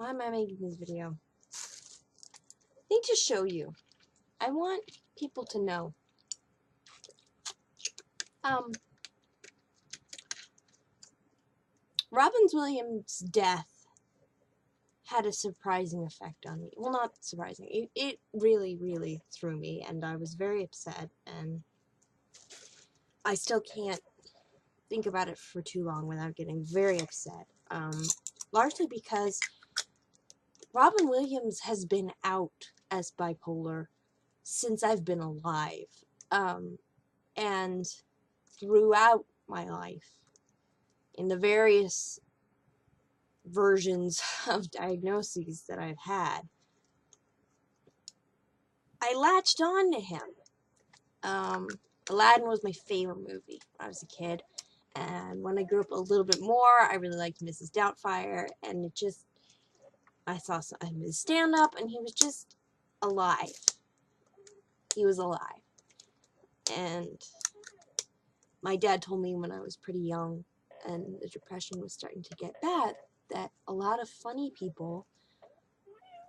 Why am I making this video? I need to show you. I want people to know. Robin Williams' death had a surprising effect on me. Well, not surprising. It really, really threw me, and I was very upset, and I still can't think about it for too long without getting very upset. Largely because Robin Williams has been out as bipolar since I've been alive. And throughout my life, in the various versions of diagnoses that I've had, I latched on to him. Aladdin was my favorite movie when I was a kid, and when I grew up a little bit more, I really liked Mrs. Doubtfire, and I saw his stand-up, and he was just alive. He was alive. And my dad told me when I was pretty young, and the depression was starting to get bad, that a lot of funny people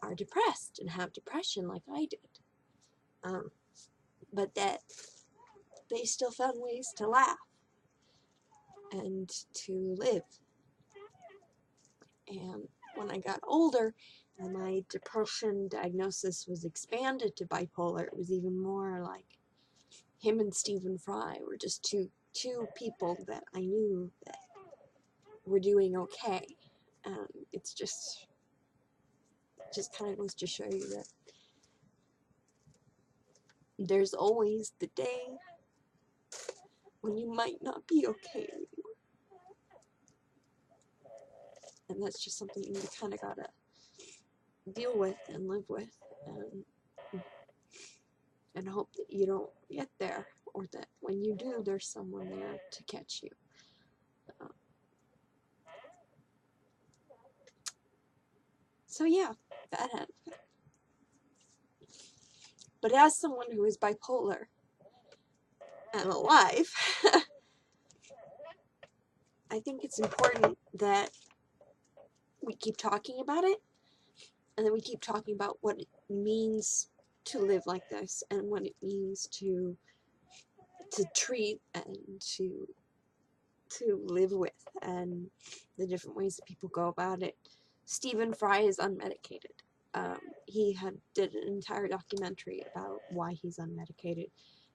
are depressed and have depression like I did. But that they still found ways to laugh and to live. And when I got older and my depression diagnosis was expanded to bipolar, it was even more like him and Stephen Fry were just two people that I knew that were doing okay. It's just kind of goes to show you that there's always the day when you might not be okay anymore. And that's just something you kind of gotta deal with and live with, and hope that you don't get there, or that when you do, there's someone there to catch you. So yeah, that happened. But as someone who is bipolar and alive, I think it's important that we keep talking about it, and then we keep talking about what it means to live like this, and what it means to treat and to live with, and the different ways that people go about it. Stephen Fry is unmedicated. He did an entire documentary about why he's unmedicated,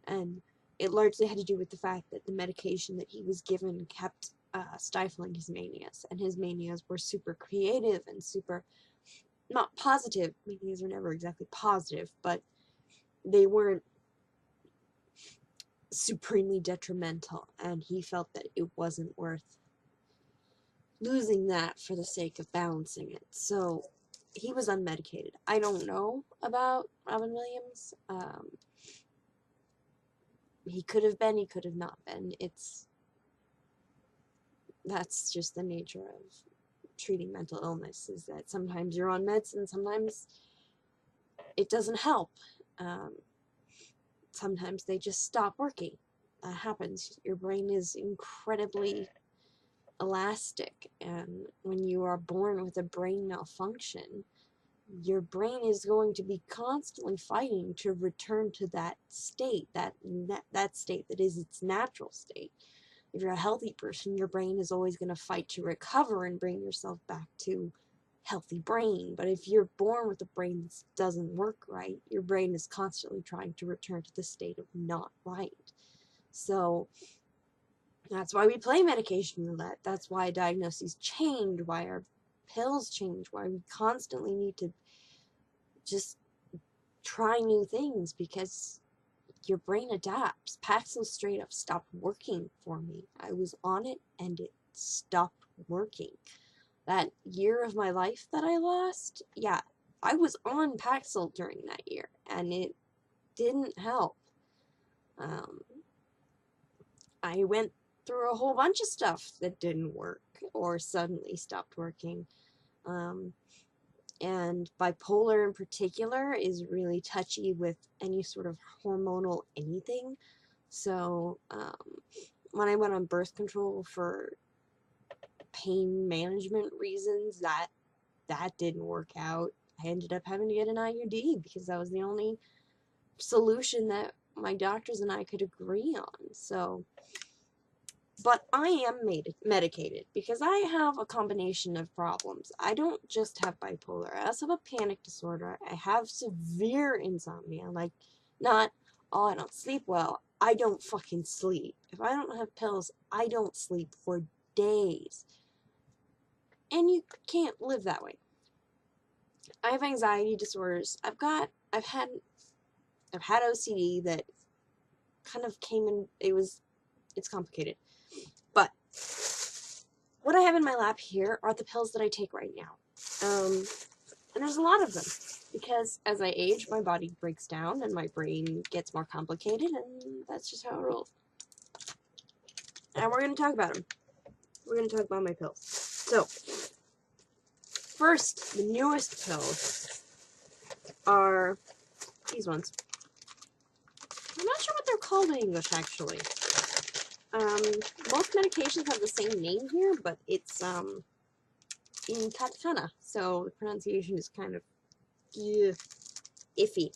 and it largely had to do with the fact that the medication that he was given kept stifling his manias, and his manias were super creative and super, not positive. Manias are never exactly positive, but they weren't supremely detrimental, and he felt that it wasn't worth losing that for the sake of balancing it. So he was unmedicated. I don't know about Robin Williams. He could have been, he could have not been. That's just the nature of treating mental illness, is that sometimes you're on meds and sometimes it doesn't help. Sometimes they just stop working. That happens. Your brain is incredibly elastic, and when you are born with a brain malfunction, your brain is going to be constantly fighting to return to that state, that state that is its natural state. If you're a healthy person, your brain is always going to fight to recover and bring yourself back to healthy brain. But if you're born with a brain that doesn't work right, your brain is constantly trying to return to the state of not right. So that's why we play medication roulette. That's why diagnoses change, why our pills change, why we constantly need to just try new things, because your brain adapts. Paxil straight up stopped working for me. I was on it and it stopped working. That year of my life that I lost, yeah, I was on Paxil during that year and it didn't help. I went through a whole bunch of stuff that didn't work or suddenly stopped working. And bipolar in particular is really touchy with any sort of hormonal anything. So when I went on birth control for pain management reasons, that that didn't work out. I ended up having to get an IUD because that was the only solution that my doctors and I could agree on. So, but I am medicated because I have a combination of problems. I don't just have bipolar. I also have a panic disorder. I have severe insomnia. Like, not, oh, I don't sleep well. I don't fucking sleep. If I don't have pills, I don't sleep for days. And you can't live that way. I have anxiety disorders. I've had OCD that kind of came in, it's complicated. But what I have in my lap here are the pills that I take right now. And there's a lot of them because as I age, my body breaks down and my brain gets more complicated, and that's just how it rolls. And we're going to talk about them. We're going to talk about my pills. So, first, the newest pills are these ones. I'm not sure what they're called in English, actually. Most medications have the same name here, but it's in katakana, so the pronunciation is kind of iffy.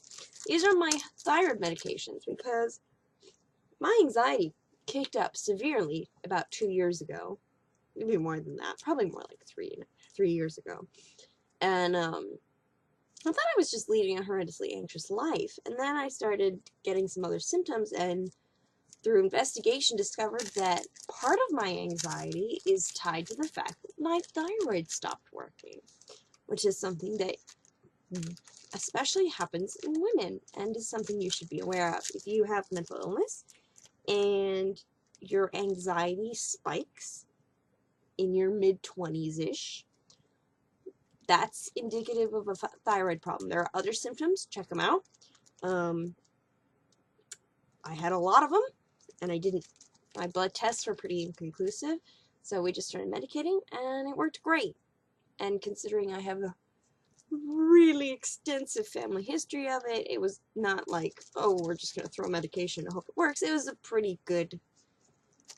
These are my thyroid medications because my anxiety kicked up severely about 2 years ago. Maybe more than that, probably more like 3 years ago. And I thought I was just leading a horrendously anxious life, and then I started getting some other symptoms, and through investigation discovered that part of my anxiety is tied to the fact that my thyroid stopped working, which is something that especially happens in women and is something you should be aware of. If you have mental illness and your anxiety spikes in your mid-20s-ish, that's indicative of a thyroid problem. There are other symptoms. Check them out. I had a lot of them, and my blood tests were pretty inconclusive, so we just started medicating, and it worked great. And considering I have a really extensive family history of it, it was not like, oh, we're just going to throw medication and hope it works. It was a pretty good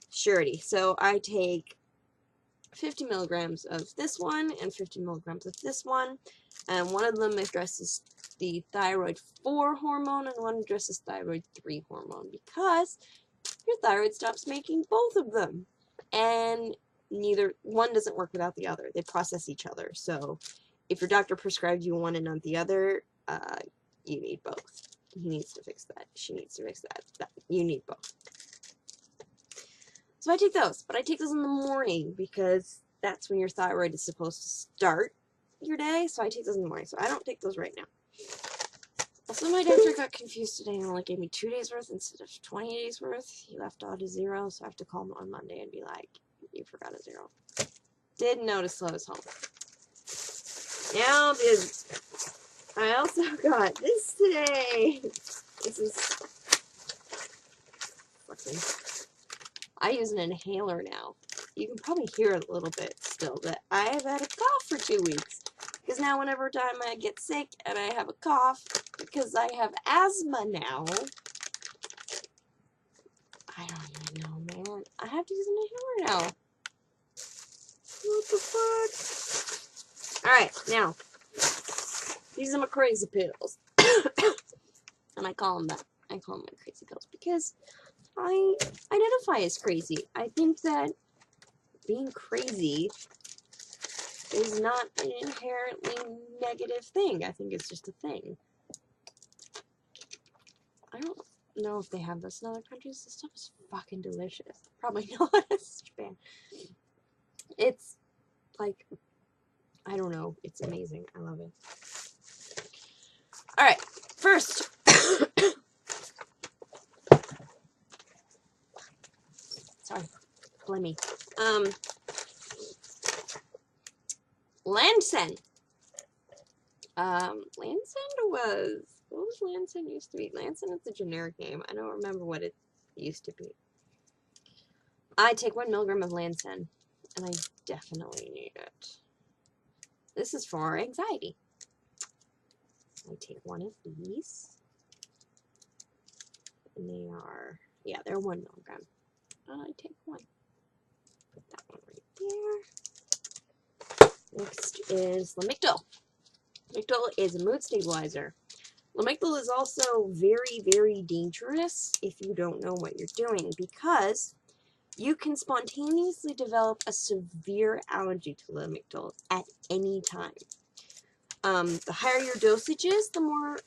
surety. So I take 50 milligrams of this one and 50 milligrams of this one, and one of them addresses the thyroid 4 hormone and one addresses thyroid 3 hormone, because your thyroid stops making both of them, and one doesn't work without the other. They process each other. So if your doctor prescribes you one and not the other, you need both. He needs to fix that. She needs to fix that. You need both. So I take those, but I take those in the morning because that's when your thyroid is supposed to start your day. So I take those in the morning. So I don't take those right now. Also, my doctor got confused today and only gave me 2 days worth instead of 20 days worth. He left out a 0, so I have to call him on Monday and be like, you forgot a 0. Didn't notice till I was home. Now, I also got this today. This is fucking, I use an inhaler now. You can probably hear it a little bit still that I have had a cough for 2 weeks. Because now whenever time I get sick and I have a cough, because I have asthma now, I don't even know, man. I have to use an inhaler now. What the fuck? Alright, now, these are my crazy pills. And I call them that. I call them my crazy pills because I identify as crazy. I think that being crazy is not an inherently negative thing. I think it's just a thing. I don't know if they have this in other countries. This stuff is fucking delicious. Probably not in Japan. It's like, I don't know. It's amazing. I love it. Alright, first. Sorry. Blame me. Lansen. Lansen was, what was Lansen used to be? Lansen is a generic name. I don't remember what it used to be. I take 1 milligram of Lansen, and I definitely need it. This is for anxiety. I take one of these, and they are, yeah, they're 1 milligram. And I take one. Put that one right there. Next is Lamictal. Lamictal is a mood stabilizer. Lamictal is also very, very dangerous if you don't know what you're doing, because you can spontaneously develop a severe allergy to Lamictal at any time. The higher your dosage is, the more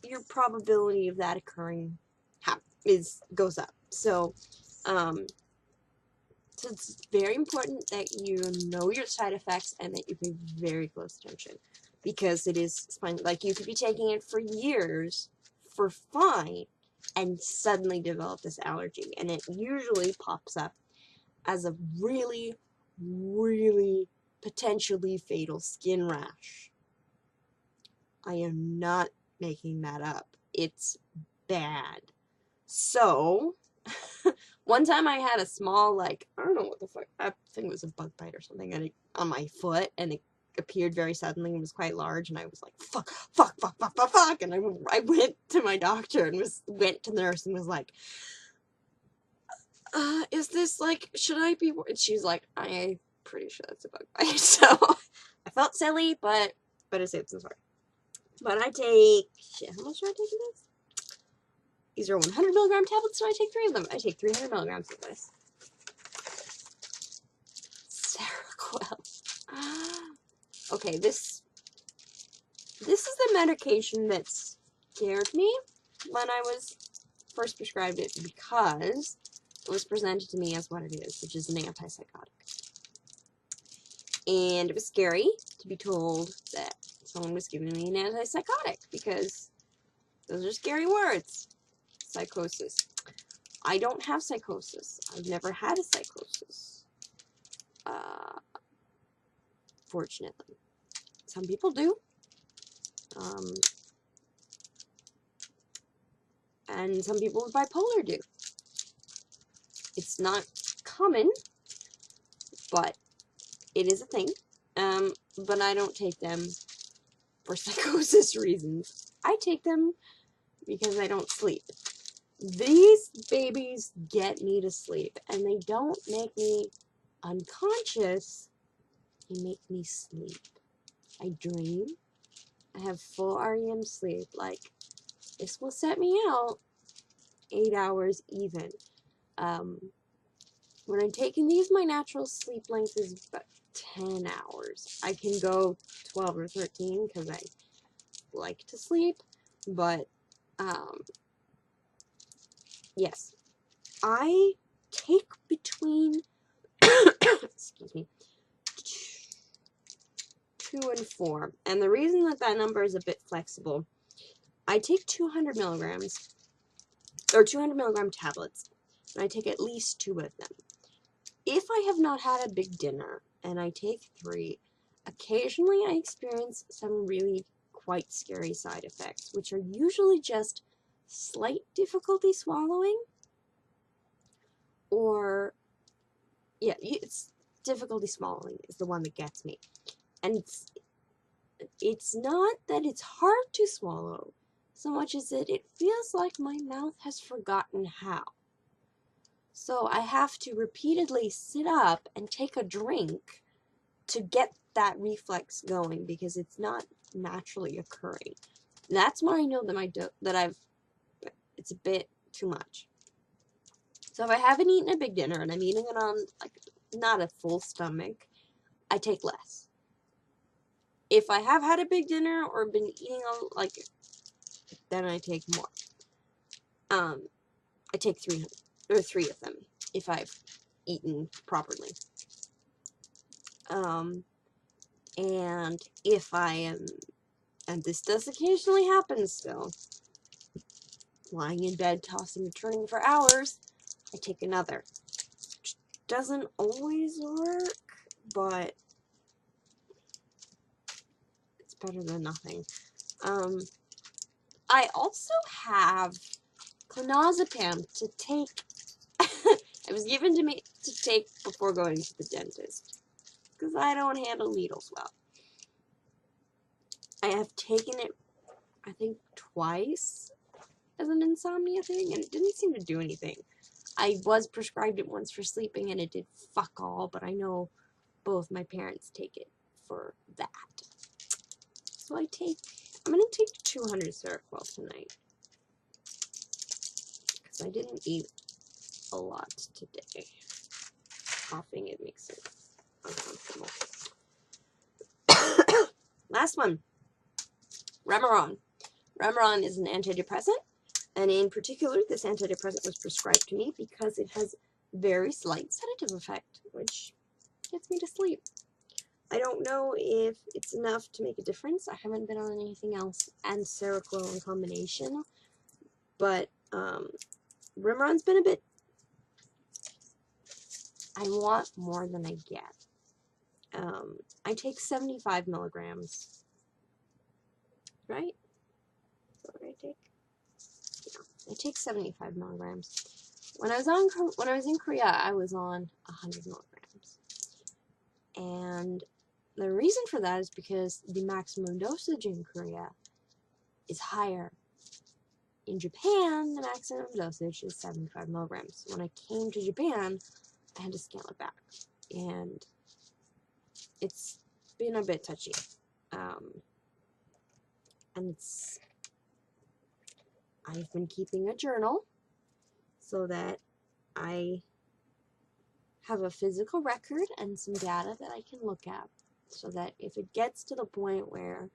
your probability of that occurring goes up. So it's very important that you know your side effects and that you pay very close attention, because it is like you could be taking it for years for fine and suddenly develop this allergy, and it usually pops up as a really, really potentially fatal skin rash. I am not making that up. It's bad. So, one time I had a small, like, I don't know what the fuck, I think it was a bug bite or something on my foot, and it appeared very suddenly and was quite large, and I was like, fuck, and I went to my doctor and went to the nurse and was like, is this, like, should I be worried? She's like, I'm pretty sure that's a bug bite. So, I felt silly, but it's safe and sorry. But I take, shit, how much do I take of this? These are 100 milligram tablets, so I take 3 of them. I take 300 milligrams of this. Seroquel. Okay, this is the medication that scared me when I was first prescribed it, because it was presented to me as what it is, which is an antipsychotic. And it was scary to be told that someone was giving me an antipsychotic, because those are scary words. Psychosis. I don't have psychosis. I've never had a psychosis. Fortunately. Some people do. And some people with bipolar do. It's not common, but it is a thing. But I don't take them for psychosis reasons. I take them because I don't sleep. These babies get me to sleep, and they don't make me unconscious. They make me sleep. I dream. I have full REM sleep. Like, this will set me out 8 hours even. When I'm taking these, my natural sleep length is about 10 hours. I can go 12 or 13 because I like to sleep, but, yes. I take between, excuse me, 2 and 4, and the reason that number is a bit flexible, I take 200 milligrams, or 200 milligram tablets, and I take at least 2 of them. If I have not had a big dinner, and I take 3, occasionally I experience some really quite scary side effects, which are usually just slight difficulty swallowing, or, yeah, it's difficulty swallowing is the one that gets me. And it's not that it's hard to swallow, so much as that it feels like my mouth has forgotten how. So I have to repeatedly sit up and take a drink to get that reflex going, because it's not naturally occurring. That's when I know that it's a bit too much. So if I haven't eaten a big dinner and I'm eating it on, like, not a full stomach, I take less. If I have had a big dinner or been eating then I take more. I take 300 or 3 of them if I've eaten properly. And if I am, and this does occasionally happen still, lying in bed, tossing and turning for hours, I take another. Which doesn't always work, but it's better than nothing. I also have clonazepam to take. It was given to me to take before going to the dentist, because I don't handle needles well. I have taken it, I think, twice as an insomnia thing, and it didn't seem to do anything. I was prescribed it once for sleeping, and it did fuck all, but I know both my parents take it for that. So I'm going to take 200 Seroquel tonight. Because I didn't eat a lot today. Coughing, it makes it uncomfortable. Last one. Remeron. Remeron is an antidepressant. And in particular, this antidepressant was prescribed to me because it has very slight sedative effect, which gets me to sleep. I don't know if it's enough to make a difference. I haven't been on anything else and Seroquel in combination, but Remeron's been a bit... I want more than I get. I take 75 milligrams, right? What did I take? Yeah, I take 75 milligrams. When I was in Korea, I was on 100 milligrams, and the reason for that is because the maximum dosage in Korea is higher. In Japan, the maximum dosage is 75 milligrams. When I came to Japan, I had to scale it back, and it's been a bit touchy. And I've been keeping a journal so that I have a physical record and some data that I can look at, so that if it gets to the point where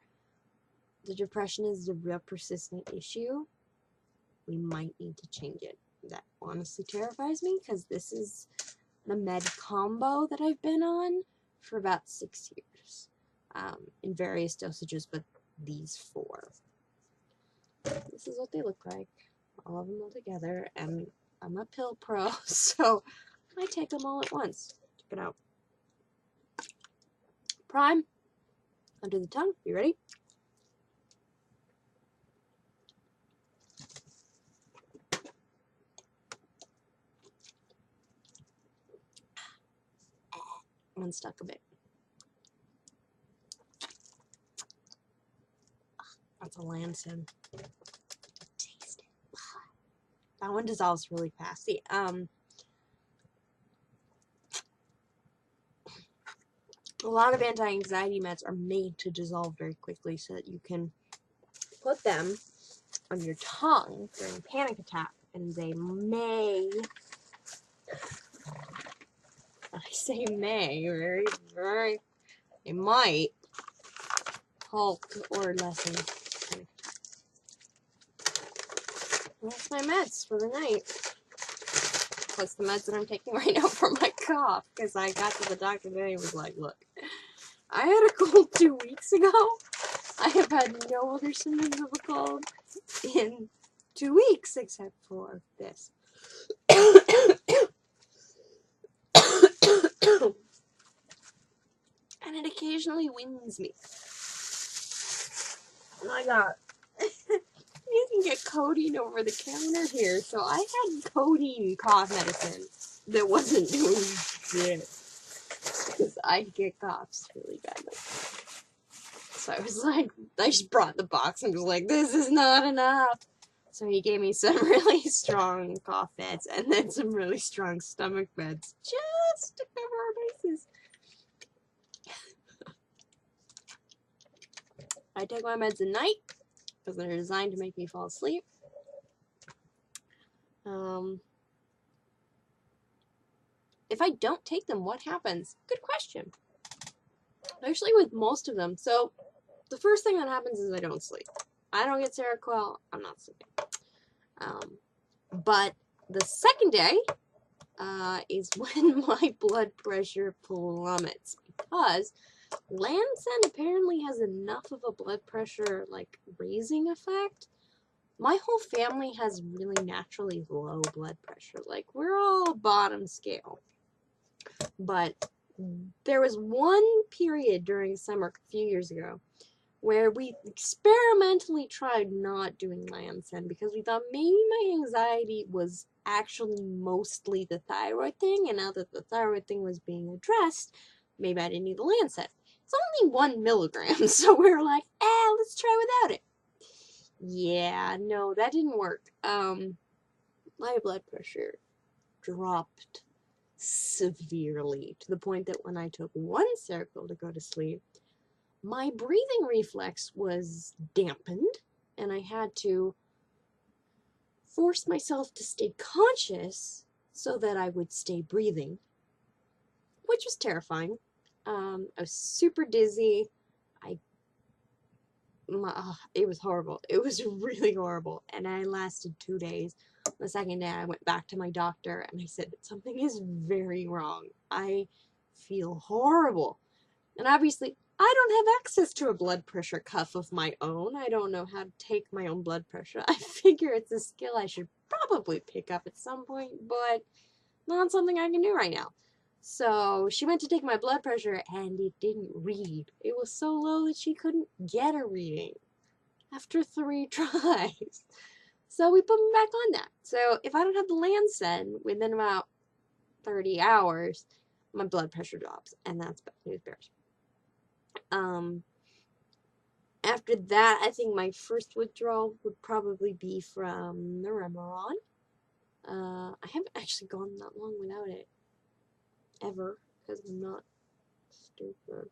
the depression is a real persistent issue, we might need to change it. That honestly terrifies me, because this is the med combo that I've been on for about 6 years, in various dosages, but these 4. This is what they look like, all of them all together, and I'm a pill pro, so I take them all at once. Check it out. Prime, under the tongue. You ready? One stuck a bit. That's a Lanson. Taste it. That one dissolves really fast. See, a lot of anti-anxiety meds are made to dissolve very quickly so that you can put them on your tongue during a panic attack, and they may, I say may, very, very, it might halt or lessen panic attack. That's my meds for the night. Plus the meds that I'm taking right now for my cough, because I got to the doctor today and was like, look, I had a cold 2 weeks ago. I have had no other symptoms of a cold in 2 weeks except for this. And it occasionally wins me. And I got... You can get codeine over the counter here, so I had codeine cough medicine that wasn't doing this, because I get coughs really badly. So I was like, I just brought the box and was like, this is not enough. So he gave me some really strong cough meds and then some really strong stomach meds just to cover our bases. I take my meds at night because they're designed to make me fall asleep. If I don't take them, what happens? Good question. Actually, with most of them. So, the first thing that happens is I don't sleep. I don't get Seroquel, I'm not sleeping. But the second day is when my blood pressure plummets, because Lanson apparently has enough of a blood pressure, like, raising effect. My whole family has really naturally low blood pressure. Like, we're all bottom scale. But there was one period during summer a few years ago where we experimentally tried not doing Lanson because we thought maybe my anxiety was actually mostly the thyroid thing, and now that the thyroid thing was being addressed, maybe I didn't need the Lanson. It's only 1 milligram, so we were like, let's try without it. Yeah, no, that didn't work. My blood pressure dropped severely to the point that when I took 1 Seroquel to go to sleep, my breathing reflex was dampened, and I had to force myself to stay conscious so that I would stay breathing, which was terrifying. I was super dizzy. It was horrible. It was really horrible, and I lasted 2 days. The second day, I went back to my doctor, and I said, something is very wrong. I feel horrible. And obviously, I don't have access to a blood pressure cuff of my own. I don't know how to take my own blood pressure. I figure it's a skill I should probably pick up at some point, but not something I can do right now. So she went to take my blood pressure, and it didn't read. It was so low that she couldn't get a reading after 3 tries. So we put me back on that. So if I don't have the Lancet within about 30 hours, my blood pressure drops, and that's bad news bears. After that, I think my first withdrawal would probably be from the Remeron. I haven't actually gone that long without it. Ever, because I'm not stupid.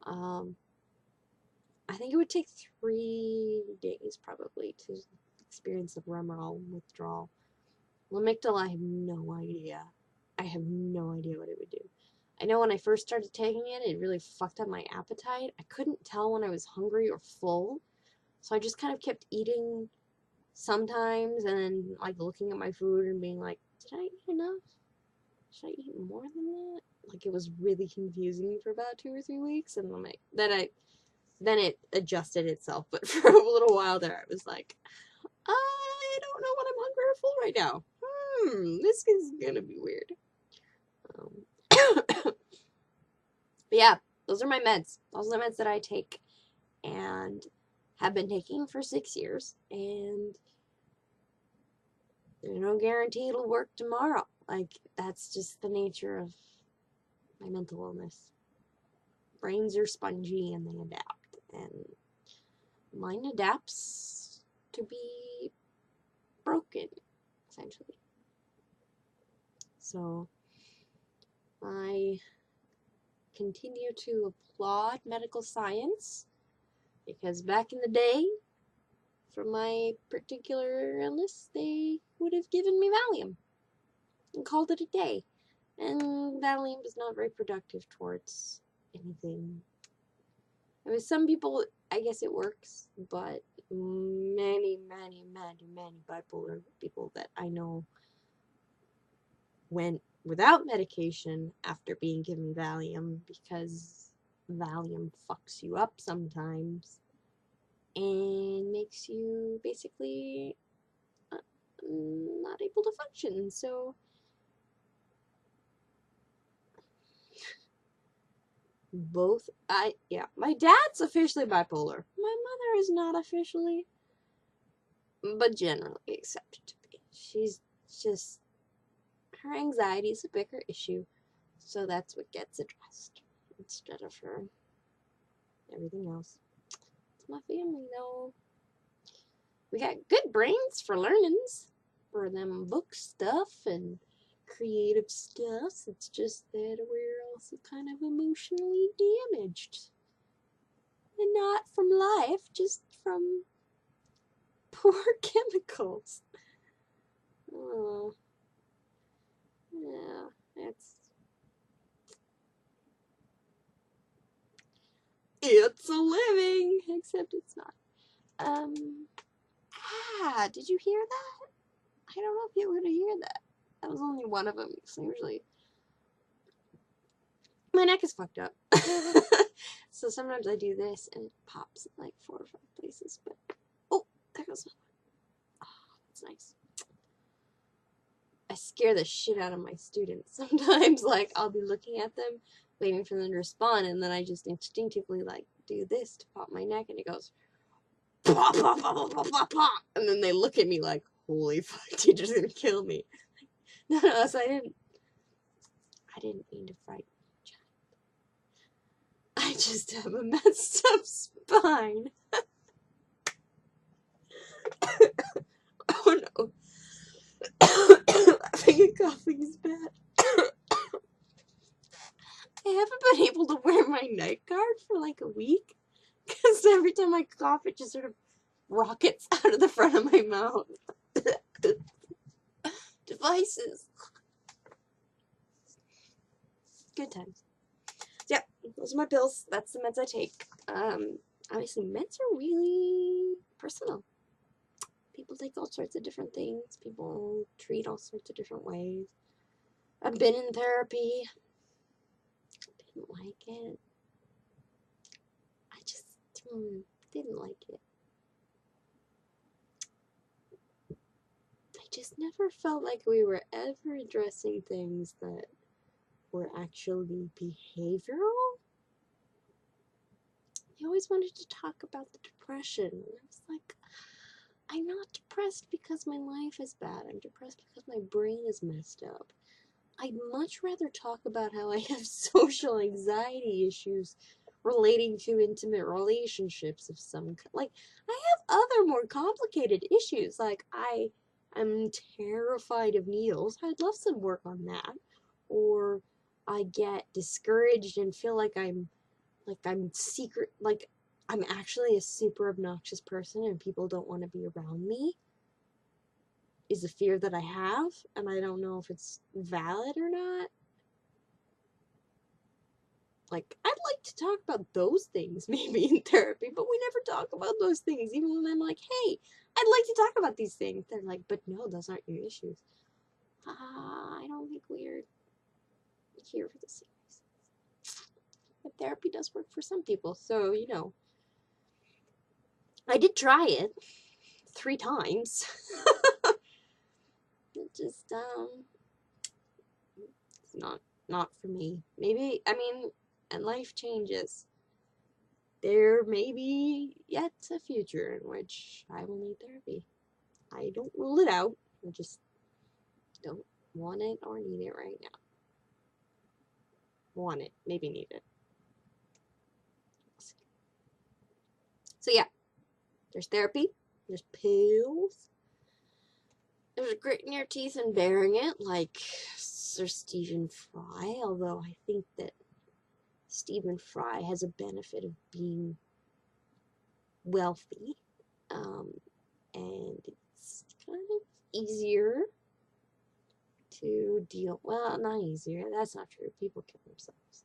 I think it would take 3 days probably to experience the Remeron withdrawal. Lamictal, I have no idea. I have no idea what it would do. I know when I first started taking it, it really fucked up my appetite. I couldn't tell when I was hungry or full, so I just kind of kept eating sometimes and then like looking at my food and being like, did I eat enough? Should I eat more than that? Like, it was really confusing for about 2 or 3 weeks, and then it adjusted itself. But for a little while there, I was like, I don't know what I'm hungry or full right now. This is gonna be weird. But yeah, those are my meds. Those are the meds that I take and have been taking for 6 years, and there's no guarantee it'll work tomorrow. Like, that's just the nature of my mental illness. Brains are spongy and they adapt, and mine adapts to be broken, essentially. So I continue to applaud medical science, because back in the day, for my particular illness, they would have given me Valium and called it a day. And Valium is not very productive towards anything. I mean, some people, I guess it works, but many bipolar people that I know went without medication after being given Valium, because Valium fucks you up sometimes and makes you basically not able to function. So my dad's officially bipolar. My mother is not officially, but generally accepted to be. She's just, her anxiety is a bigger issue, so that's what gets addressed instead of her everything else. It's my family, though. We got good brains for learnings, for them book stuff and creative stuff. It's just that we're also kind of emotionally damaged. And not from life, just from poor chemicals. Oh. Yeah, it's a living, except it's not. Did you hear that? I don't know if you were to hear that. That was only one of them, so usually my neck is fucked up. So sometimes I do this and it pops in like 4 or 5 places, but oh, there goes one. Oh, that's nice. I scare the shit out of my students sometimes. Like, I'll be looking at them, waiting for them to respond, and then I just instinctively like do this to pop my neck, and it goes pop, pop, pop, pop, pop, pop, pop. And then they look at me like, holy fuck, teacher's gonna kill me. No, so I didn't mean to frighten my child. I just have a messed up spine. Oh no. Laughing and coughing is bad. I haven't been able to wear my night guard for like a week. So every time I cough, it just sort of rockets out of the front of my mouth. Devices. Good times. So yeah, those are my pills. That's the meds I take. Obviously, meds are really personal. People take all sorts of different things. People treat all sorts of different ways. I've been in therapy. Didn't like it. I just didn't like it. I just never felt like we were ever addressing things that were actually behavioral. They always wanted to talk about the depression. And I was like, I'm not depressed because my life is bad. I'm depressed because my brain is messed up. I'd much rather talk about how I have social anxiety issues relating to intimate relationships of some kind. Like, I have other more complicated issues. Like, I'm terrified of needles. I'd love some work on that. Or I get discouraged and feel like I'm actually a super obnoxious person and people don't want to be around me. Is a fear that I have, and I don't know if it's valid or not. Like, I'd like to talk about those things maybe in therapy, but we never talk about those things. Even when I'm like, hey, I'd like to talk about these things, they're like, but no, those aren't your issues. I don't think we're here for the same reasons. But therapy does work for some people, so, you know. I did try it 3 times. It just, it's not for me. Maybe, I mean, and life changes. There may be yet a future in which I will need therapy. I don't rule it out. I just don't want it or need it right now. Want it, maybe need it. So yeah, there's therapy, there's pills, there's gritting your teeth and bearing it, like Sir Stephen Fry, although I think that Stephen Fry has a benefit of being wealthy, and it's kind of easier to deal, well, not easier, that's not true, people kill themselves.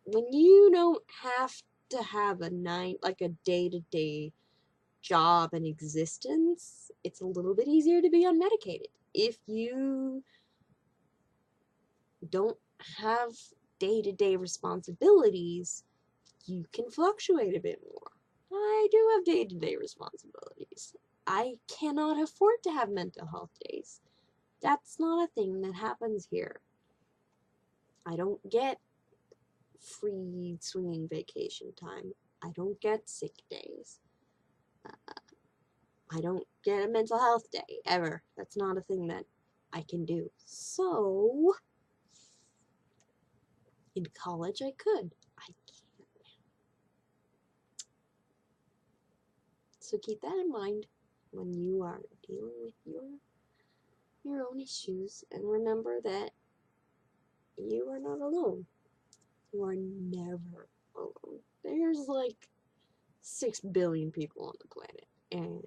When you don't have to have a day-to-day job and existence, it's a little bit easier to be unmedicated. If you don't have day-to-day responsibilities, you can fluctuate a bit more. I do have day-to-day responsibilities. I cannot afford to have mental health days. That's not a thing that happens here. I don't get free swinging vacation time. I don't get sick days. I don't get a mental health day, ever. That's not a thing that I can do. So, in college I could. I can't now. So keep that in mind when you are dealing with your own issues, and remember that you are not alone. You are never alone. There's like 6 billion people on the planet, and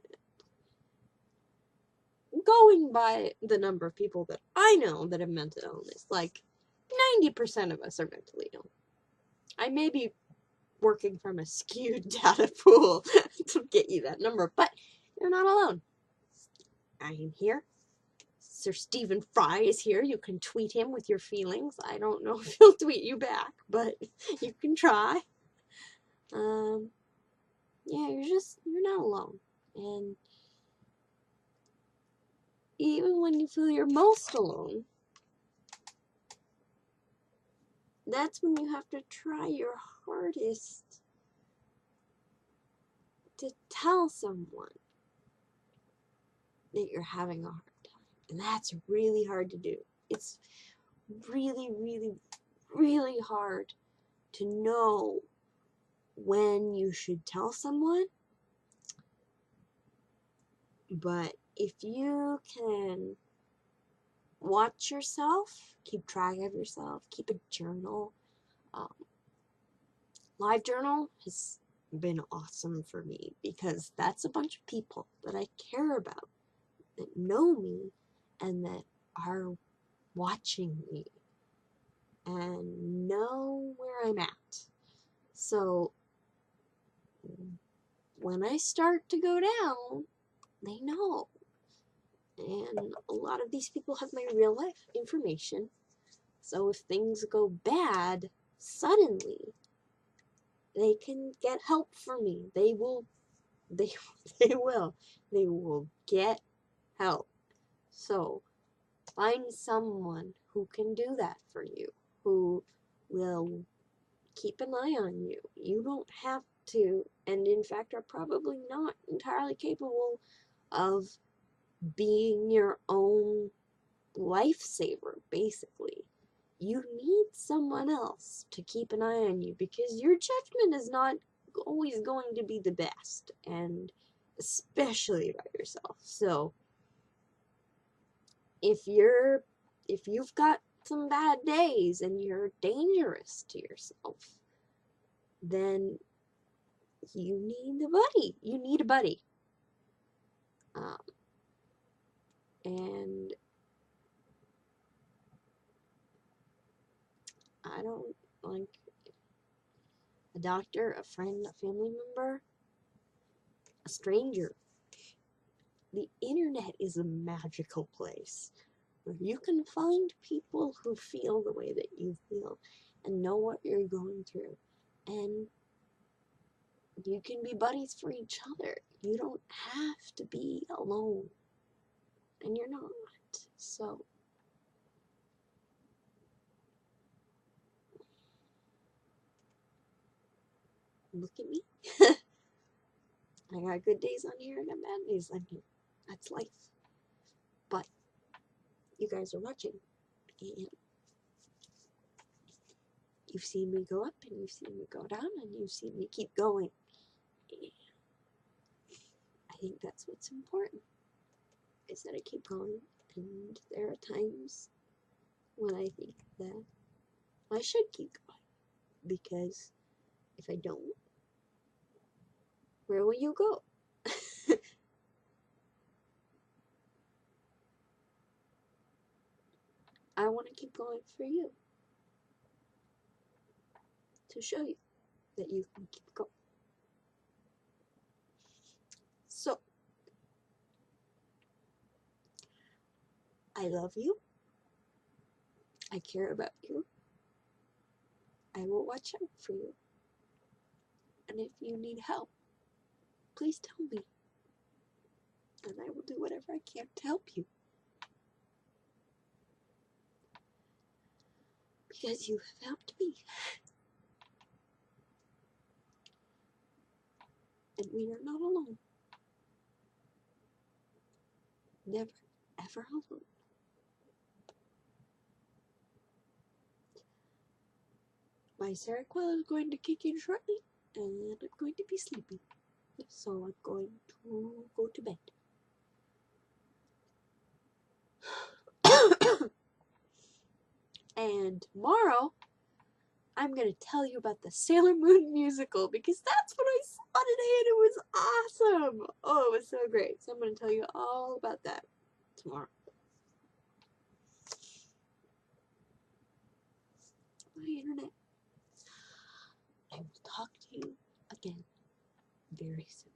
going by the number of people that I know that have mental illness, like 90% of us are mentally ill. I may be working from a skewed data pool to get you that number, but you're not alone. I am here. Sir Stephen Fry is here. You can tweet him with your feelings. I don't know if he'll tweet you back, but you can try. Yeah, you're not alone. And even when you feel you're most alone, that's when you have to try your hardest to tell someone that you're having a hard time. And that's really hard to do. It's really, really, really hard to know when you should tell someone. But if you can watch yourself, keep track of yourself, keep a journal, LiveJournal has been awesome for me because that's a bunch of people that I care about, that know me, and that are watching me and know where I'm at. So when I start to go down, they know. And a lot of these people have my real life information. So if things go bad suddenly, they can get help from me. They will they will get help. So find someone who can do that for you, who will keep an eye on you. You don't have to, and in fact are probably not entirely capable of being your own lifesaver, basically. You need someone else to keep an eye on you because your judgment is not always going to be the best, and especially about yourself. So if you've got some bad days and you're dangerous to yourself, then you need a buddy. You need a buddy. And I don't like a doctor, a friend, a family member, a stranger. The internet is a magical place where you can find people who feel the way that you feel and know what you're going through. And you can be buddies for each other. You don't have to be alone. And you're not. So look at me. I got good days on here, I got bad days on here. That's life. But you guys are watching, and you've seen me go up, and you've seen me go down, and you've seen me keep going. And I think that's what's important, is that I keep going. And there are times when I think that I should keep going, because if I don't, where will you go? I want to keep going for you, to show you that you can keep going. So, I love you. I care about you. I will watch out for you. And if you need help, please tell me. And I will do whatever I can to help you. Because you have helped me. And we are not alone. Never, ever alone. My Seroquel is going to kick in shortly, and I'm going to be sleepy. So I'm going to go to bed. And tomorrow, I'm going to tell you about the Sailor Moon musical, because that's what I saw today, and it was awesome. Oh, it was so great. So I'm going to tell you all about that tomorrow. My internet. I will talk to you again very soon.